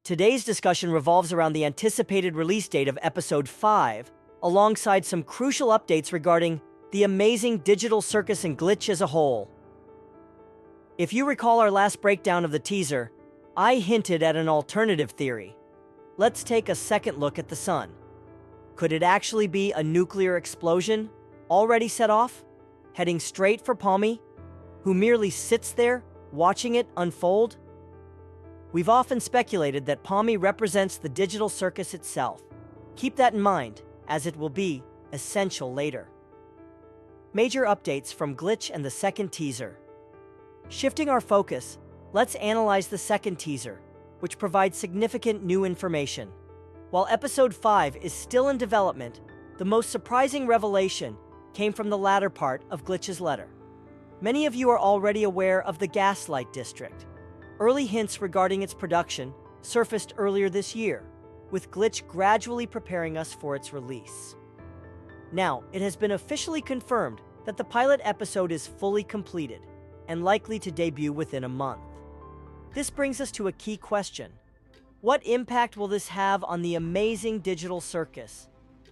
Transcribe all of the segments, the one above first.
Today's discussion revolves around the anticipated release date of Episode 5, alongside some crucial updates regarding the amazing digital circus and glitch as a whole. If you recall our last breakdown of the teaser, I hinted at an alternative theory. Let's take a second look at the sun. Could it actually be a nuclear explosion, already set off, heading straight for Palmy, who merely sits there, watching it unfold? We've often speculated that Palmy represents the digital circus itself. Keep that in mind, as it will be essential later. Major updates from Glitch and the second teaser. Shifting our focus, let's analyze the second teaser, which provides significant new information. While Episode 5 is still in development, the most surprising revelation came from the latter part of Glitch's letter. Many of you are already aware of the Gaslight District. Early hints regarding its production surfaced earlier this year, with Glitch gradually preparing us for its release. Now, it has been officially confirmed that the pilot episode is fully completed and likely to debut within a month. This brings us to a key question. What impact will this have on the amazing digital circus?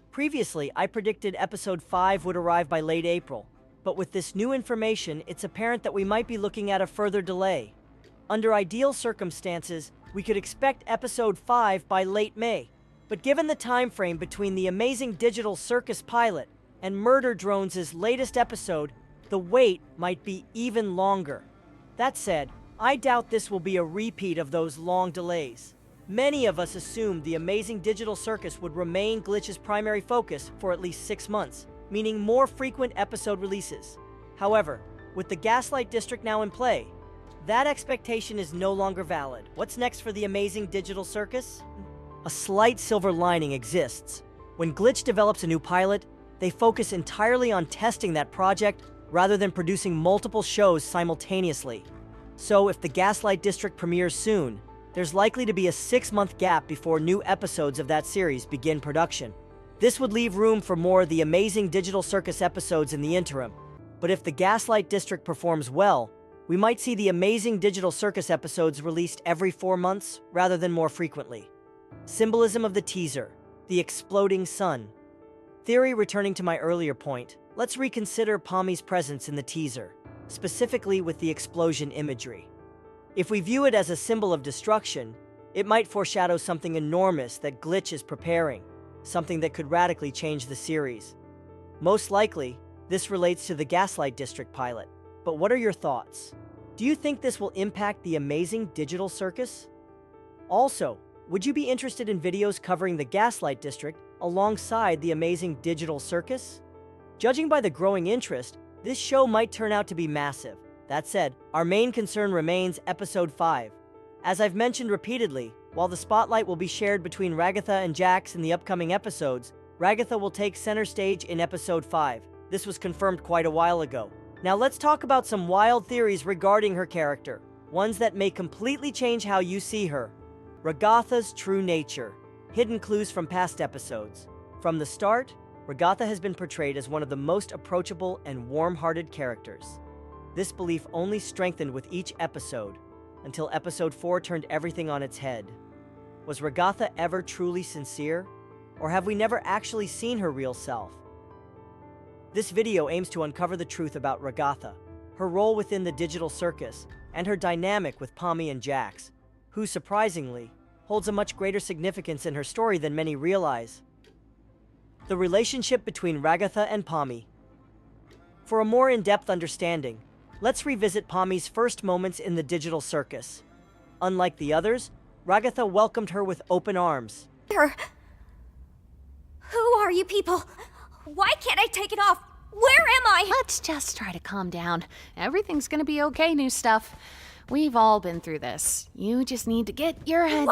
Previously, I predicted Episode 5 would arrive by late April, but with this new information, it's apparent that we might be looking at a further delay. Under ideal circumstances, we could expect Episode 5 by late May, but given the time frame between the amazing digital circus pilot and Murder Drones' latest episode, the wait might be even longer. That said, I doubt this will be a repeat of those long delays. Many of us assumed the amazing digital circus would remain Glitch's primary focus for at least 6 months, meaning more frequent episode releases. However, with the Gaslight District now in play, that expectation is no longer valid. What's next for the amazing digital circus? A slight silver lining exists. When Glitch develops a new pilot, they focus entirely on testing that project rather than producing multiple shows simultaneously. So if the Gaslight District premieres soon, there's likely to be a 6-month gap before new episodes of that series begin production. This would leave room for more of the amazing digital circus episodes in the interim. But if the Gaslight District performs well, we might see the amazing digital circus episodes released every 4 months rather than more frequently. Symbolism of the teaser, the exploding sun. Theory returning to my earlier point, let's reconsider Palmy's presence in the teaser, specifically with the explosion imagery. If we view it as a symbol of destruction, it might foreshadow something enormous that Glitch is preparing, something that could radically change the series. Most likely, this relates to the Gaslight District pilot. But what are your thoughts? Do you think this will impact the amazing digital circus? Also, would you be interested in videos covering the Gaslight District alongside the amazing digital circus? Judging by the growing interest, this show might turn out to be massive. That said, our main concern remains Episode 5. As I've mentioned repeatedly, while the spotlight will be shared between Ragatha and Jax in the upcoming episodes, Ragatha will take center stage in Episode 5. This was confirmed quite a while ago. Now let's talk about some wild theories regarding her character, ones that may completely change how you see her. Ragatha's true nature, hidden clues from past episodes. From the start, Ragatha has been portrayed as one of the most approachable and warm-hearted characters. This belief only strengthened with each episode, until Episode 4 turned everything on its head. Was Ragatha ever truly sincere? Or have we never actually seen her real self? This video aims to uncover the truth about Ragatha, her role within the digital circus, and her dynamic with Palmy and Jax, who, surprisingly, holds a much greater significance in her story than many realize. The relationship between Ragatha and Palmy. For a more in-depth understanding, let's revisit Palmy's first moments in the digital circus. Unlike the others, Ragatha welcomed her with open arms. Who are you people? Why can't I take it off? Where am I? Let's just try to calm down. Everything's gonna be okay, new stuff. We've all been through this. You just need to get your head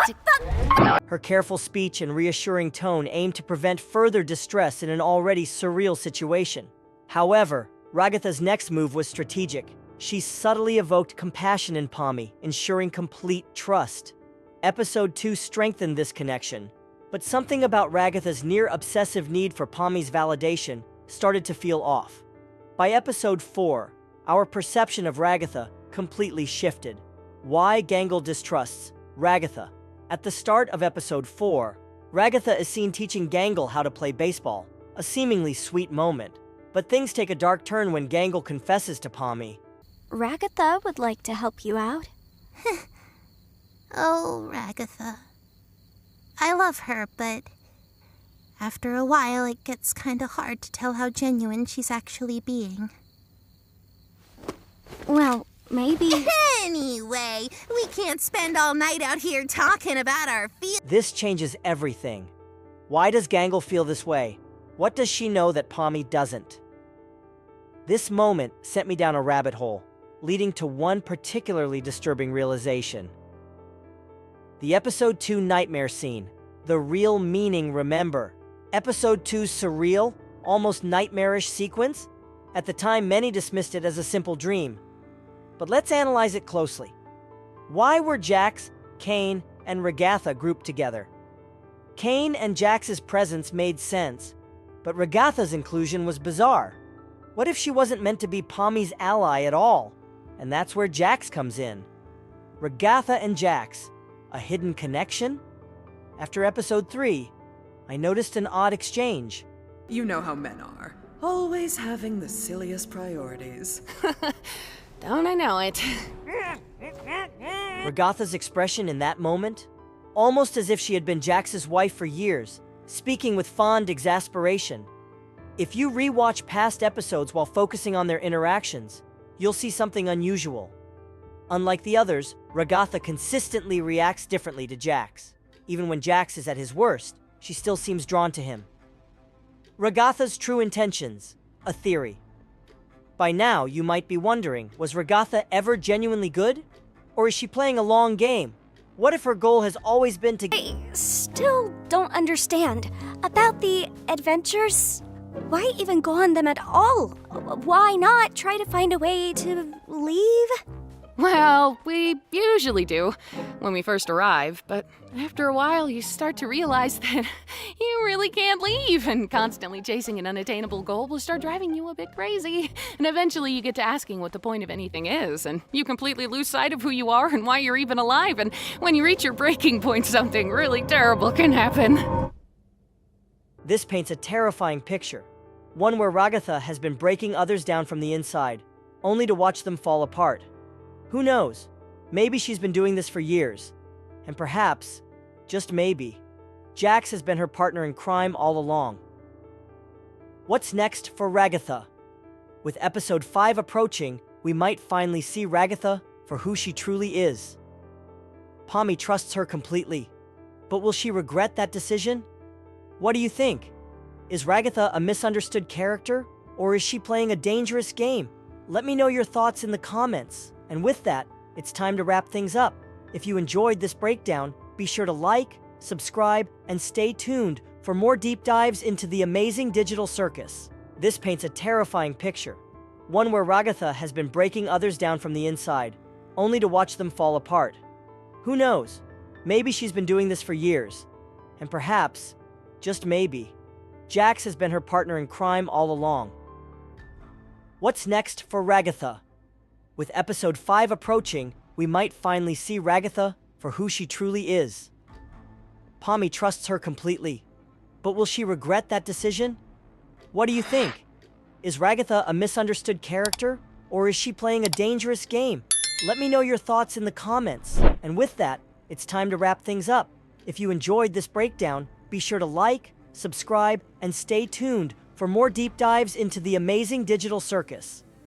Her careful speech and reassuring tone aimed to prevent further distress in an already surreal situation. However, Ragatha's next move was strategic. She subtly evoked compassion in Palmy, ensuring complete trust. Episode 2 strengthened this connection, but something about Ragatha's near-obsessive need for Palmy's validation started to feel off. By Episode 4, our perception of Ragatha completely shifted. Why Gangle distrusts Ragatha. At the start of episode 4, Ragatha is seen teaching Gangle how to play baseball, a seemingly sweet moment. But things take a dark turn when Gangle confesses to Pommy. Ragatha would like to help you out. Oh, Ragatha. I love her, but after a while it gets kinda hard to tell how genuine she's actually being. Well, maybe... Anyway, we can't spend all night out here talking about our feelings. This changes everything. Why does Gangle feel this way? What does she know that Pommy doesn't? This moment sent me down a rabbit hole, leading to one particularly disturbing realization. The Episode 2 nightmare scene, the real meaning remember. Episode 2's surreal, almost nightmarish sequence? At the time, many dismissed it as a simple dream. But let's analyze it closely. Why were Jax, Kane, and Ragatha grouped together? Kane and Jax's presence made sense, but Ragatha's inclusion was bizarre. What if she wasn't meant to be Pommy's ally at all? And that's where Jax comes in. Ragatha and Jax, a hidden connection? After episode 3, I noticed an odd exchange. You know how men are. Always having the silliest priorities. Don't I know it? Ragatha's expression in that moment, almost as if she had been Jax's wife for years, speaking with fond exasperation. If you rewatch past episodes while focusing on their interactions, you'll see something unusual. Unlike the others, Ragatha consistently reacts differently to Jax. Even when Jax is at his worst, she still seems drawn to him. Ragatha's true intentions, a theory. By now, you might be wondering, was Ragatha ever genuinely good? Or is she playing a long game? What if her goal has always been to... I still don't understand. About the adventures? Why even go on them at all? Why not try to find a way to leave? Well, we usually do when we first arrive, but after a while you start to realize that you really can't leave, and constantly chasing an unattainable goal will start driving you a bit crazy. And eventually you get to asking what the point of anything is, and you completely lose sight of who you are and why you're even alive, and when you reach your breaking point, something really terrible can happen. This paints a terrifying picture, one where Ragatha has been breaking others down from the inside, only to watch them fall apart. Who knows? Maybe she's been doing this for years. And perhaps, just maybe, Jax has been her partner in crime all along. What's next for Ragatha? With episode 5 approaching, we might finally see Ragatha for who she truly is. Pommy trusts her completely, but will she regret that decision? What do you think? Is Ragatha a misunderstood character, or is she playing a dangerous game? Let me know your thoughts in the comments. And with that, it's time to wrap things up. If you enjoyed this breakdown, be sure to like, subscribe, and stay tuned for more deep dives into the amazing digital circus. This paints a terrifying picture, one where Ragatha has been breaking others down from the inside, only to watch them fall apart. Who knows? Maybe she's been doing this for years. And perhaps, just maybe, Jax has been her partner in crime all along. What's next for Ragatha? With episode 5 approaching, we might finally see Ragatha for who she truly is. Pommy trusts her completely, but will she regret that decision? What do you think? Is Ragatha a misunderstood character, or is she playing a dangerous game? Let me know your thoughts in the comments. And with that, it's time to wrap things up. If you enjoyed this breakdown, be sure to like, subscribe, and stay tuned for more deep dives into the amazing digital circus.